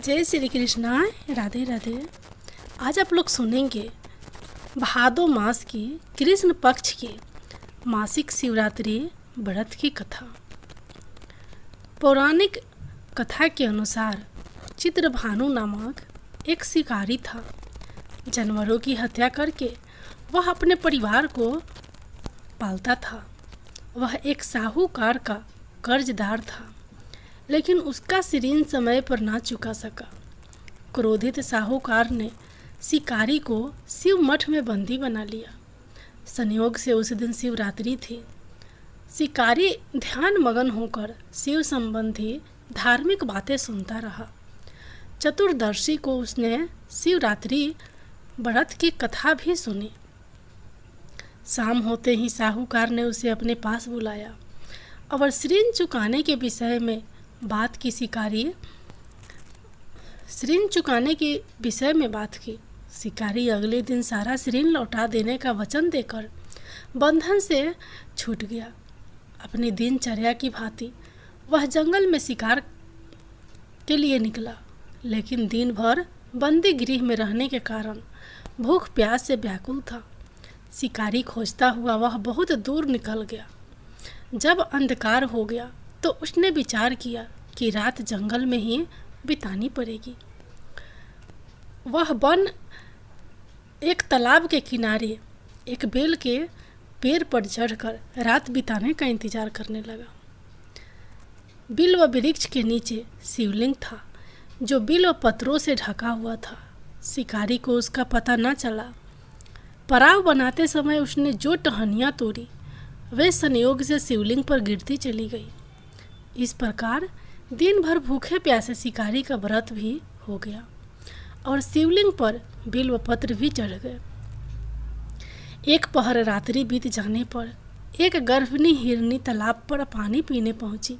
जय श्री कृष्णा। राधे राधे। आज आप लोग सुनेंगे भादो मास की कृष्ण पक्ष की मासिक शिवरात्रि व्रत की कथा। पौराणिक कथा के अनुसार चित्रभानु नामक एक शिकारी था। जानवरों की हत्या करके वह अपने परिवार को पालता था। वह एक साहूकार का कर्जदार था, लेकिन उसका ऋण समय पर ना चुका सका। क्रोधित साहूकार ने शिकारी को शिव मठ में बंदी बना लिया। संयोग से उस दिन शिवरात्रि थी। शिकारी ध्यान मगन होकर शिव संबंधी धार्मिक बातें सुनता रहा। चतुर्दशी को उसने शिवरात्रि व्रत की कथा भी सुनी। शाम होते ही साहूकार ने उसे अपने पास बुलाया और ऋण चुकाने के विषय में बात की। ऋण चुकाने के विषय में बात की। शिकारी अगले दिन सारा ऋण लौटा देने का वचन देकर बंधन से छूट गया। अपनी दिनचर्या की भांति वह जंगल में शिकार के लिए निकला, लेकिन दिन भर बंदी गृह में रहने के कारण भूख प्यास से व्याकुल था। शिकारी खोजता हुआ वह बहुत दूर निकल गया। जब अंधकार हो गया तो उसने विचार किया कि रात जंगल में ही बितानी पड़ेगी। वह वन एक तालाब के किनारे एक बेल के पेड़ पर चढ़कर रात बिताने का इंतजार करने लगा। बिल्व वृक्ष के नीचे शिवलिंग था, जो बिल्व पत्रों से ढका हुआ था। शिकारी को उसका पता न चला। पड़ाव बनाते समय उसने जो टहनियाँ तोड़ी वे संयोग से शिवलिंग पर गिरती चली गई। इस प्रकार दिन भर भूखे प्यासे शिकारी का व्रत भी हो गया और शिवलिंग पर बिल्व पत्र भी चढ़ गए। एक पहर रात्रि बीत जाने पर एक गर्भिणी हिरनी तालाब पर पानी पीने पहुंची।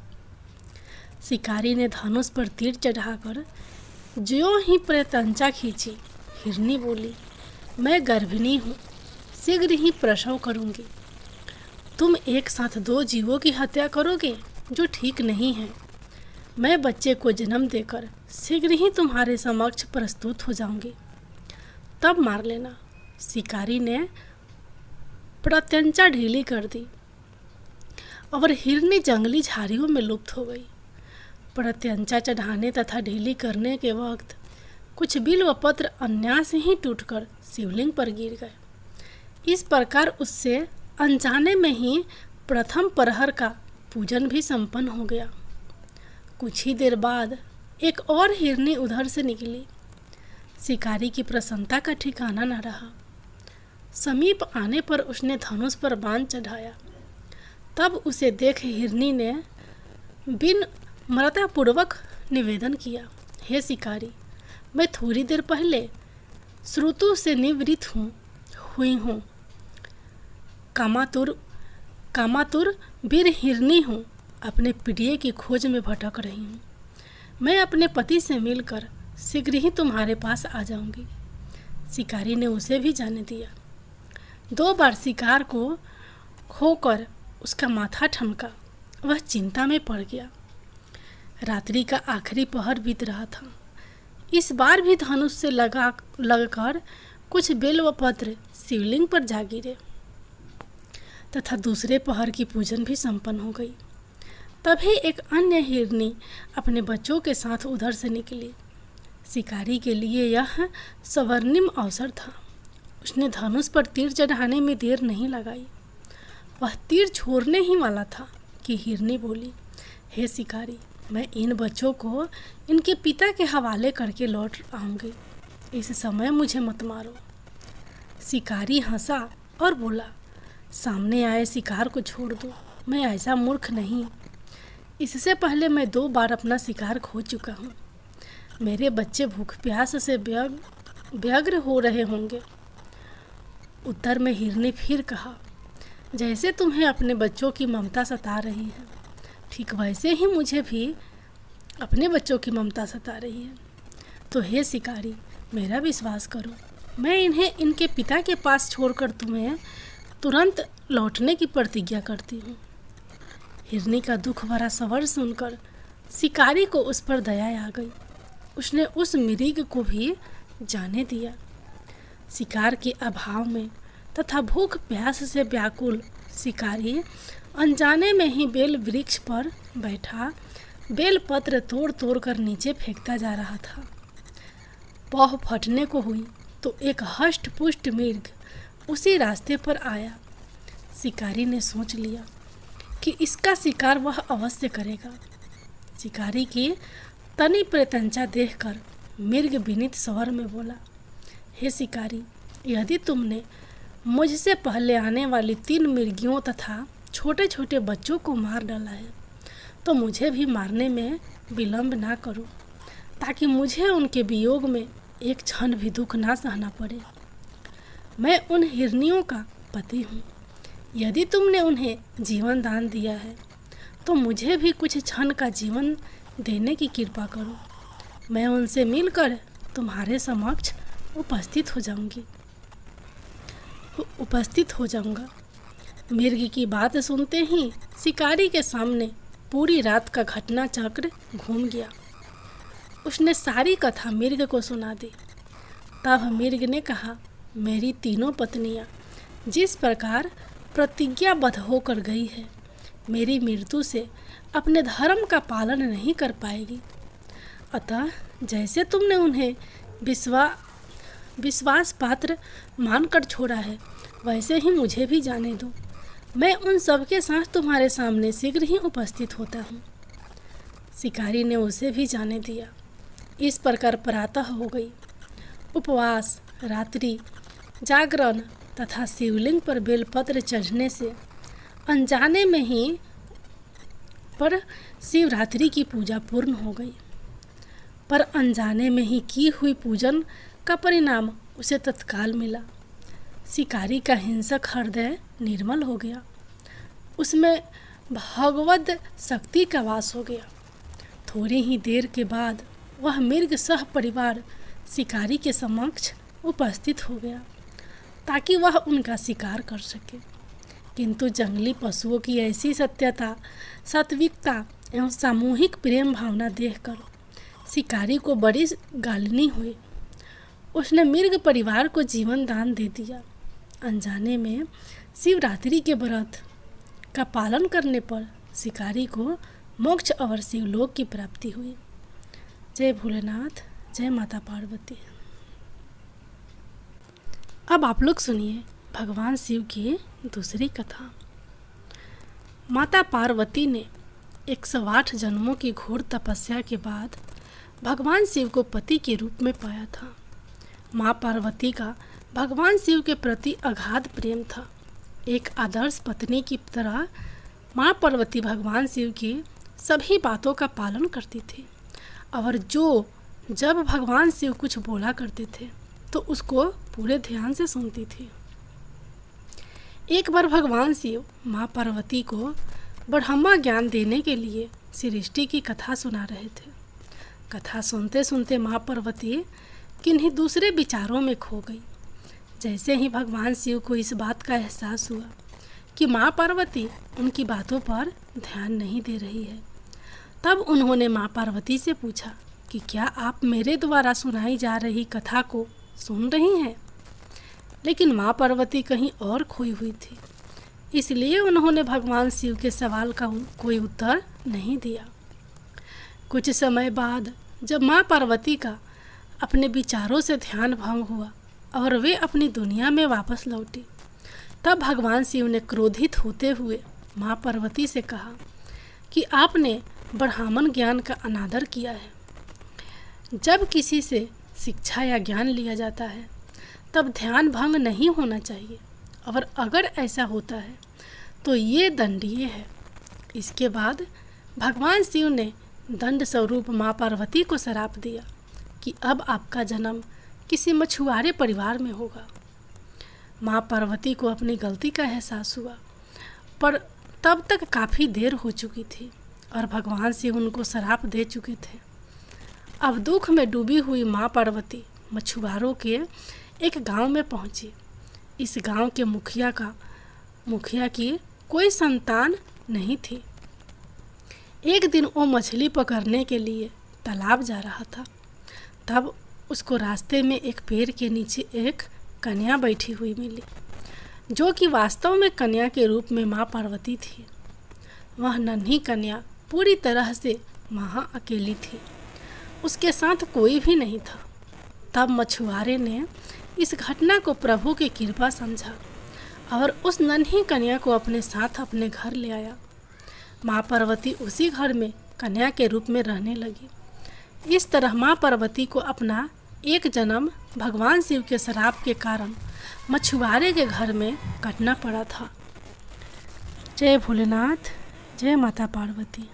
शिकारी ने धनुष पर तीर चढ़ाकर ज्यों ही प्रत्यंचा खींची। हिरनी बोली, मैं गर्भिणी हूँ, शीघ्र ही प्रसव करूँगी। तुम एक साथ दो जीवों की हत्या करोगे जो ठीक नहीं है। मैं बच्चे को जन्म देकर शीघ्र ही तुम्हारे समक्ष प्रस्तुत हो जाऊंगी, तब मार लेना। शिकारी ने प्रत्यंचा ढीली कर दी और हिरनी जंगली झाड़ियों में लुप्त हो गई। प्रत्यंचा चढ़ाने तथा ढीली करने के वक्त कुछ बिल्व पत्र अन्यास ही टूटकर शिवलिंग पर गिर गए। इस प्रकार उससे अनजाने में ही प्रथम प्रहर का पूजन भी संपन्न हो गया। कुछ ही देर बाद एक और हिरनी उधर से निकली। शिकारी की प्रसन्नता का ठिकाना न रहा। समीप आने पर उसने धनुष पर बाण चढ़ाया। तब उसे देख हिरनी ने विनम्रतापूर्वक निवेदन किया, हे शिकारी, मैं थोड़ी देर पहले श्रुतु से निवृत्त हुई हूँ। कामातुर वीर हिरनी हूँ। अपने प्रिय की खोज में भटक रही हूँ। मैं अपने पति से मिलकर शीघ्र ही तुम्हारे पास आ जाऊंगी। शिकारी ने उसे भी जाने दिया। 2 बार शिकार को खोकर उसका माथा ठनका। वह चिंता में पड़ गया। रात्रि का आखिरी पहर बीत रहा था। इस बार भी धनुष से लगकर कुछ बेल व पत्र शिवलिंग पर जा गिरे तथा दूसरे पहर की पूजन भी संपन्न हो गई। तभी एक अन्य हिरनी अपने बच्चों के साथ उधर से निकली। शिकारी के लिए यह स्वर्णिम अवसर था। उसने धनुष पर तीर चढ़ाने में देर नहीं लगाई। वह तीर छोड़ने ही वाला था कि हिरनी बोली, हे शिकारी, मैं इन बच्चों को इनके पिता के हवाले करके लौट आऊँगी। इस समय मुझे मत मारो। शिकारी हंसा और बोला, सामने आए शिकार को छोड़ दो। मैं ऐसा मूर्ख नहीं। इससे पहले मैं 2 बार अपना शिकार खो चुका हूँ। मेरे बच्चे भूख प्यास से व्यग्र हो रहे होंगे। उत्तर में हिरनी फिर कहा, जैसे तुम्हें अपने बच्चों की ममता सता रही है, ठीक वैसे ही मुझे भी अपने बच्चों की ममता सता रही है। तो हे शिकारी, मेरा विश्वास करो, मैं इन्हें इनके पिता के पास छोड़कर तुम्हें तुरंत लौटने की प्रतिज्ञा करती हूँ। हिरनी का दुख भरा स्वर सुनकर शिकारी को उस पर दया आ गई। उसने उस मृग को भी जाने दिया। शिकार के अभाव में तथा भूख प्यास से व्याकुल शिकारी अनजाने में ही बेल वृक्ष पर बैठा बेल पत्र तोड़ तोड़ कर नीचे फेंकता जा रहा था। पौह फटने को हुई तो एक हष्ट पुष्ट मृग उसी रास्ते पर आया। शिकारी ने सोच लिया कि इसका शिकार वह अवश्य करेगा। शिकारी की तनी प्रत्यंचा देखकर मृग विनीत स्वर में बोला, हे शिकारी, यदि तुमने मुझसे पहले आने वाली 3 मृगियों तथा छोटे छोटे बच्चों को मार डाला है तो मुझे भी मारने में विलंब ना करो, ताकि मुझे उनके वियोग में एक क्षण भी दुख ना सहना पड़े। मैं उन हिरनियों का पति हूँ। यदि तुमने उन्हें जीवन दान दिया है तो मुझे भी कुछ क्षण का जीवन देने की कृपा करो। मैं उनसे मिलकर तुम्हारे समक्ष उपस्थित हो जाऊंगा। मृग की बात सुनते ही शिकारी के सामने पूरी रात का घटना चक्र घूम गया। उसने सारी कथा मृग को सुना दी। तब मृग ने कहा, मेरी तीनों पत्नियां जिस प्रकार प्रतिज्ञाबद्ध होकर गई है, मेरी मृत्यु से अपने धर्म का पालन नहीं कर पाएगी। अतः जैसे तुमने उन्हें विश्वास पात्र मानकर छोड़ा है, वैसे ही मुझे भी जाने दो। मैं उन सबके साथ तुम्हारे सामने शीघ्र ही उपस्थित होता हूँ। शिकारी ने उसे भी जाने दिया। इस प्रकार प्रातः हो गई। उपवास, रात्रि जागरण तथा शिवलिंग पर बेलपत्र चढ़ने से अनजाने में ही पर शिवरात्रि की पूजा पूर्ण हो गई। पर अनजाने में ही की हुई पूजन का परिणाम उसे तत्काल मिला। शिकारी का हिंसक हृदय निर्मल हो गया। उसमें भगवद शक्ति का वास हो गया। थोड़ी ही देर के बाद वह मृग सह परिवार शिकारी के समक्ष उपस्थित हो गया ताकि वह उनका शिकार कर सके। किंतु जंगली पशुओं की ऐसी सत्यता, सात्विकता एवं सामूहिक प्रेम भावना देखकर शिकारी को बड़ी गालनी हुई। उसने मृग परिवार को जीवन दान दे दिया। अनजाने में शिवरात्रि के व्रत का पालन करने पर शिकारी को मोक्ष और शिवलोक की प्राप्ति हुई। जय भोलेनाथ, जय माता पार्वती। अब आप लोग सुनिए भगवान शिव की दूसरी कथा। माता पार्वती ने 108 जन्मों की घोर तपस्या के बाद भगवान शिव को पति के रूप में पाया था। माँ पार्वती का भगवान शिव के प्रति अगाध प्रेम था। एक आदर्श पत्नी की तरह माँ पार्वती भगवान शिव की सभी बातों का पालन करती थी और जब भगवान शिव कुछ बोला करते थे तो उसको पूरे ध्यान से सुनती थी। एक बार भगवान शिव माँ पार्वती को ब्रह्मा ज्ञान देने के लिए सृष्टि की कथा सुना रहे थे। कथा सुनते सुनते माँ पार्वती किन्हीं दूसरे विचारों में खो गई। जैसे ही भगवान शिव को इस बात का एहसास हुआ कि माँ पार्वती उनकी बातों पर ध्यान नहीं दे रही है, तब उन्होंने माँ पार्वती से पूछा कि क्या आप मेरे द्वारा सुनाई जा रही कथा को सुन रही हैं? लेकिन माँ पार्वती कहीं और खोई हुई थी, इसलिए उन्होंने भगवान शिव के सवाल का कोई उत्तर नहीं दिया। कुछ समय बाद जब माँ पार्वती का अपने विचारों से ध्यान भंग हुआ और वे अपनी दुनिया में वापस लौटी, तब भगवान शिव ने क्रोधित होते हुए माँ पार्वती से कहा कि आपने ब्राह्मण ज्ञान का अनादर किया है। जब किसी से शिक्षा या ज्ञान लिया जाता है तब ध्यान भंग नहीं होना चाहिए, और अगर ऐसा होता है तो ये दंडनीय है। इसके बाद भगवान शिव ने दंड स्वरूप माँ पार्वती को श्राप दिया कि अब आपका जन्म किसी मछुआरे परिवार में होगा। माँ पार्वती को अपनी गलती का एहसास हुआ, पर तब तक काफ़ी देर हो चुकी थी और भगवान शिव उनको श्राप दे चुके थे। अब दुख में डूबी हुई माँ पार्वती मछुआरों के एक गांव में पहुंची। इस गांव के मुखिया की कोई संतान नहीं थी। एक दिन वो मछली पकड़ने के लिए तालाब जा रहा था। तब उसको रास्ते में एक पेड़ के नीचे एक कन्या बैठी हुई मिली, जो कि वास्तव में कन्या के रूप में माँ पार्वती थी। वह नन्ही कन्या पूरी तरह से वहाँ अकेली थी, उसके साथ कोई भी नहीं था। तब मछुआरे ने इस घटना को प्रभु की कृपा समझा और उस नन्ही कन्या को अपने साथ अपने घर ले आया। माँ पार्वती उसी घर में कन्या के रूप में रहने लगी। इस तरह माँ पार्वती को अपना एक जन्म भगवान शिव के श्राप के कारण मछुआरे के घर में कटना पड़ा था। जय भोलेनाथ, जय माता पार्वती।